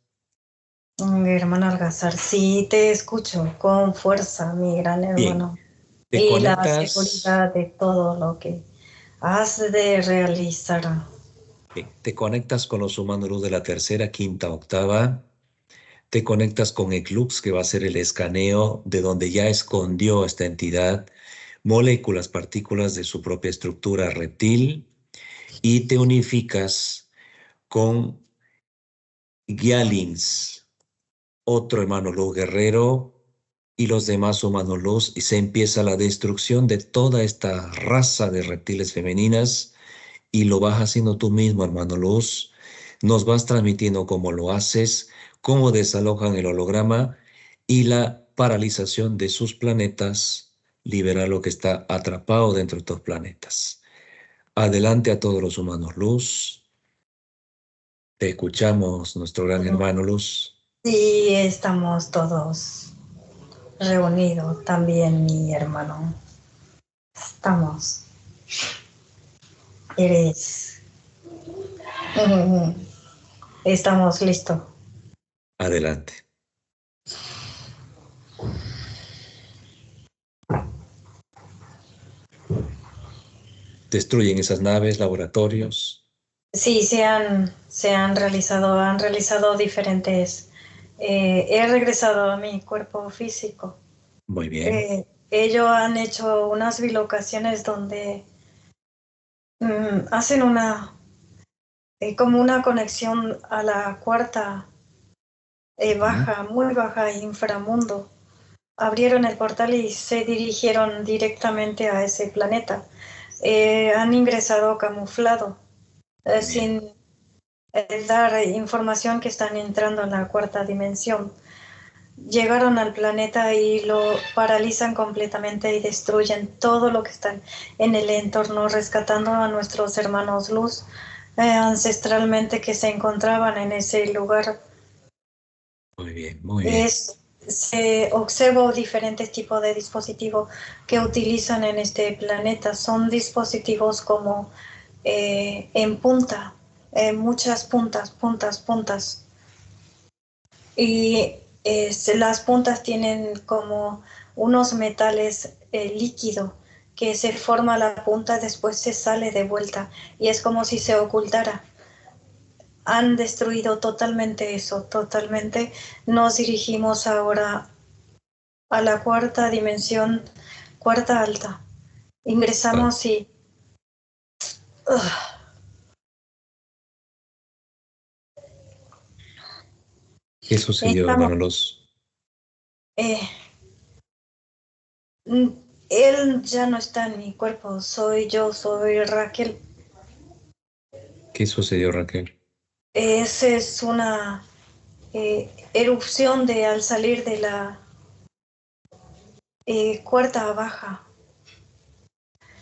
Speaker 2: Mi hermano Algazar, sí te escucho con fuerza, mi gran
Speaker 1: Bien,
Speaker 2: hermano.
Speaker 1: te
Speaker 2: Y la
Speaker 1: conectas.
Speaker 2: seguridad de todo lo que has de realizar.
Speaker 1: Bien, te conectas con los humanos luz de la tercera, quinta, octava. Te conectas con Eclux, que va a ser el escaneo de donde ya escondió esta entidad moléculas, partículas de su propia estructura reptil. Y te unificas con Gialins, otro hermano luz guerrero, y los demás humanos luz, y se empieza la destrucción de toda esta raza de reptiles femeninas. Y lo vas haciendo tú mismo, hermano Luz. Nos vas transmitiendo cómo lo haces, cómo desalojan el holograma y la paralización de sus planetas, libera lo que está atrapado dentro de estos planetas. Adelante a todos los humanos Luz. Te escuchamos, nuestro gran hermano Luz.
Speaker 2: Sí, estamos todos. reunido también mi hermano. Estamos. Eres. Estamos listos.
Speaker 1: Adelante. Destruyen esas naves, laboratorios.
Speaker 2: Sí, han realizado diferentes. He regresado a mi cuerpo físico.
Speaker 1: Muy bien.
Speaker 2: Ellos han hecho unas bilocaciones donde hacen como una conexión a la cuarta baja, muy baja, inframundo. Abrieron el portal y se dirigieron directamente a ese planeta. Han ingresado camuflado, sin dar información que están entrando en la cuarta dimensión. Llegaron al planeta y lo paralizan completamente y destruyen todo lo que está en el entorno, rescatando a nuestros hermanos luz ancestralmente que se encontraban en ese lugar.
Speaker 1: Muy bien, muy bien.
Speaker 2: Se observó diferentes tipos de dispositivos que utilizan en este planeta. Son dispositivos como en punta, muchas puntas. Y las puntas tienen como unos metales líquidos que se forma la punta, después se sale de vuelta y es como si se ocultara. Han destruido totalmente eso, totalmente. Nos dirigimos ahora a la cuarta dimensión, cuarta alta. Ingresamos y...
Speaker 1: ¿Qué sucedió, hermano Luz?
Speaker 2: Él ya no está en mi cuerpo, soy Raquel.
Speaker 1: ¿Qué sucedió, Raquel?
Speaker 2: Esa es una erupción de al salir de la cuarta baja.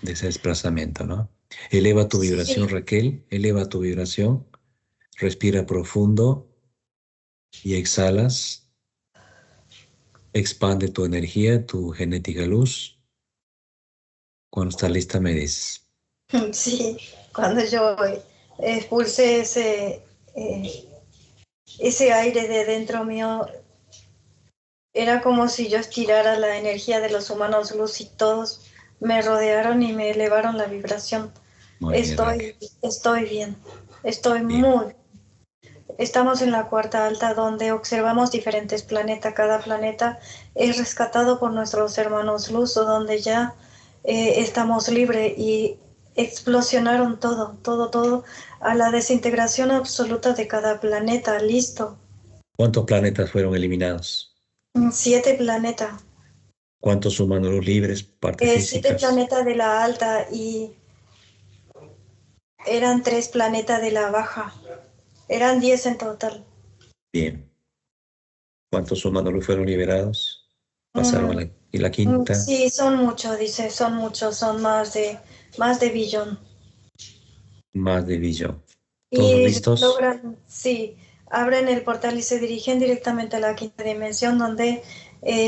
Speaker 1: De ese desplazamiento, ¿no? Eleva tu vibración,
Speaker 2: Sí.
Speaker 1: Raquel, eleva tu vibración, respira profundo y exhalas. Expande tu energía, tu genética luz. Cuando está lista me dices.
Speaker 2: Sí, cuando yo expulsé ese aire de dentro mío, era como si yo estirara la energía de los humanos luz y todos me rodearon y me elevaron la vibración.
Speaker 1: Muy bien, Raquel.
Speaker 2: Estoy bien, estoy
Speaker 1: Bien.
Speaker 2: muy bien. Estamos en la cuarta alta donde observamos diferentes planetas. Cada planeta es rescatado por nuestros hermanos luz, o donde ya estamos libres y explosionaron todo a la desintegración absoluta de cada planeta. Listo.
Speaker 1: ¿Cuántos planetas fueron eliminados?
Speaker 2: 7 planetas.
Speaker 1: ¿Cuántos humanos libres, partes
Speaker 2: 7
Speaker 1: físicas?
Speaker 2: planetas de la alta y eran 3 planetas de la baja. Eran 10 en total.
Speaker 1: Bien. ¿Cuántos humanos fueron liberados? Pasaron a la quinta.
Speaker 2: Sí, son muchos, dice, son muchos, son más de billón.
Speaker 1: Más de billón. ¿Todos
Speaker 2: Y
Speaker 1: listos?
Speaker 2: logran, sí, abren el portal y se dirigen directamente a la quinta dimensión, donde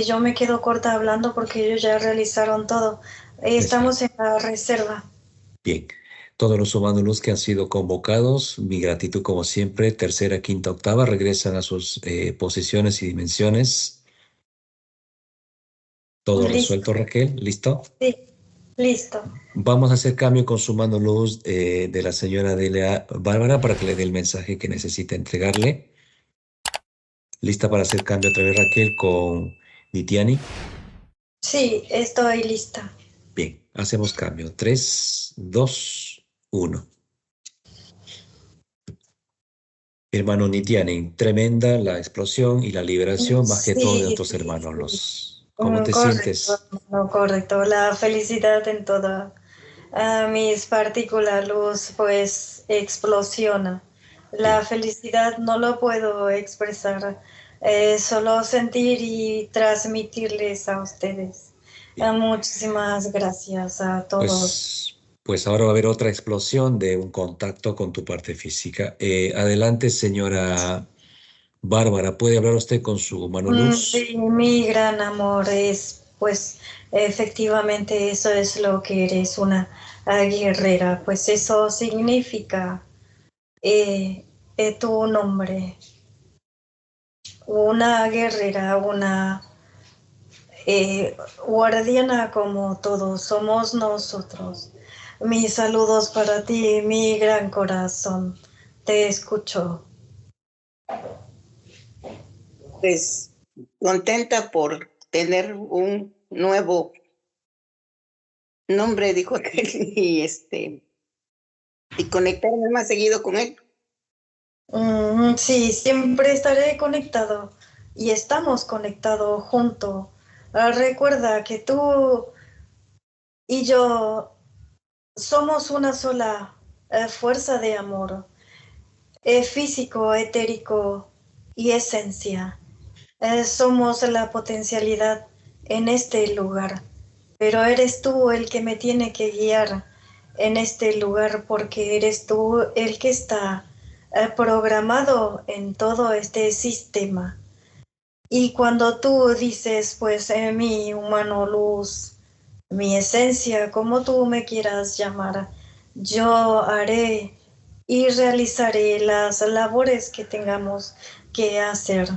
Speaker 2: yo me quedo corta hablando porque ellos ya realizaron todo. Estamos en la reserva.
Speaker 1: Bien. Todos los humanos luz que han sido convocados, mi gratitud como siempre, tercera, quinta, octava, regresan a sus posiciones y dimensiones. Todo resuelto, Raquel, ¿listo?
Speaker 2: Sí, listo.
Speaker 1: Vamos a hacer cambio con su mano luz de la señora Delia Bárbara para que le dé el mensaje que necesita entregarle. ¿Lista para hacer cambio otra vez, Raquel, con Nitiani?
Speaker 2: Sí, estoy lista.
Speaker 1: Bien, hacemos cambio. 3, 2, 1. Hermano Nitiani, tremenda la explosión y la liberación, más que todo de otros hermanos. ¿Cómo te sientes?
Speaker 2: Correcto. La felicidad en toda mis partículas luz pues explosiona. La felicidad no lo puedo expresar, solo sentir y transmitirles a ustedes. Muchísimas gracias a todos.
Speaker 1: Pues ahora va a haber otra explosión de un contacto con tu parte física. Adelante, señora Bárbara, ¿puede hablar usted con su mano luz?
Speaker 2: Sí, mi gran amor es, pues, efectivamente eso es lo que eres, una guerrera, pues eso significa tu nombre, una guerrera, una guardiana como todos somos nosotros. Mis saludos para ti, mi gran corazón, te escucho.
Speaker 3: Pues contenta por tener un nuevo nombre, dijo aquel, y conectarme más seguido con él.
Speaker 2: Sí, siempre estaré conectado y estamos conectados juntos. Recuerda que tú y yo somos una sola fuerza de amor, físico, etérico y esencia. Somos la potencialidad en este lugar, pero eres tú el que me tiene que guiar en este lugar porque eres tú el que está programado en todo este sistema. Y cuando tú dices, pues, mi humano luz, mi esencia, como tú me quieras llamar, yo haré y realizaré las labores que tengamos que hacer.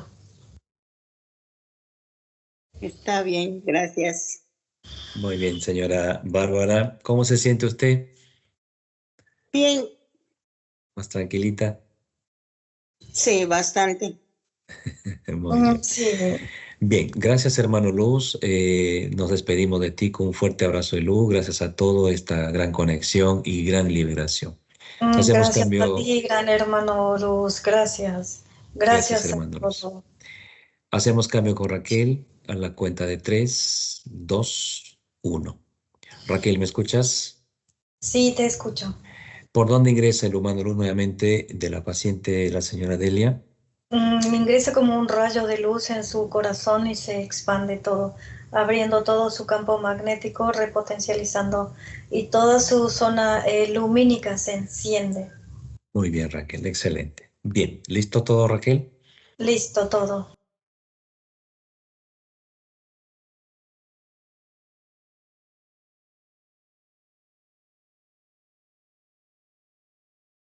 Speaker 3: Está bien, gracias.
Speaker 1: Muy bien, señora Bárbara. ¿Cómo se siente usted?
Speaker 3: Bien,
Speaker 1: ¿Más tranquilita?
Speaker 3: sí, bastante.
Speaker 1: Muy bien.
Speaker 2: Sí.
Speaker 1: Bien, gracias hermano Luz. Nos despedimos de ti con un fuerte abrazo de luz. Gracias a todo esta gran conexión y gran liberación. Hacemos
Speaker 2: Gracias a
Speaker 1: cambio.
Speaker 2: ti, gran hermano Luz. Gracias.
Speaker 1: Gracias
Speaker 2: Gracias a
Speaker 1: hermano Luz.
Speaker 2: todos.
Speaker 1: Hacemos cambio con Raquel a la cuenta de 3, 2, 1. Raquel, ¿me escuchas?
Speaker 2: Sí, te escucho.
Speaker 1: ¿Por dónde ingresa el humano luz nuevamente de la paciente, la señora Delia?
Speaker 2: Me ingresa como un rayo de luz en su corazón y se expande todo, abriendo todo su campo magnético, repotencializando y toda su zona lumínica se enciende.
Speaker 1: Muy bien, Raquel, excelente. Bien, ¿listo todo, Raquel?
Speaker 2: Listo todo.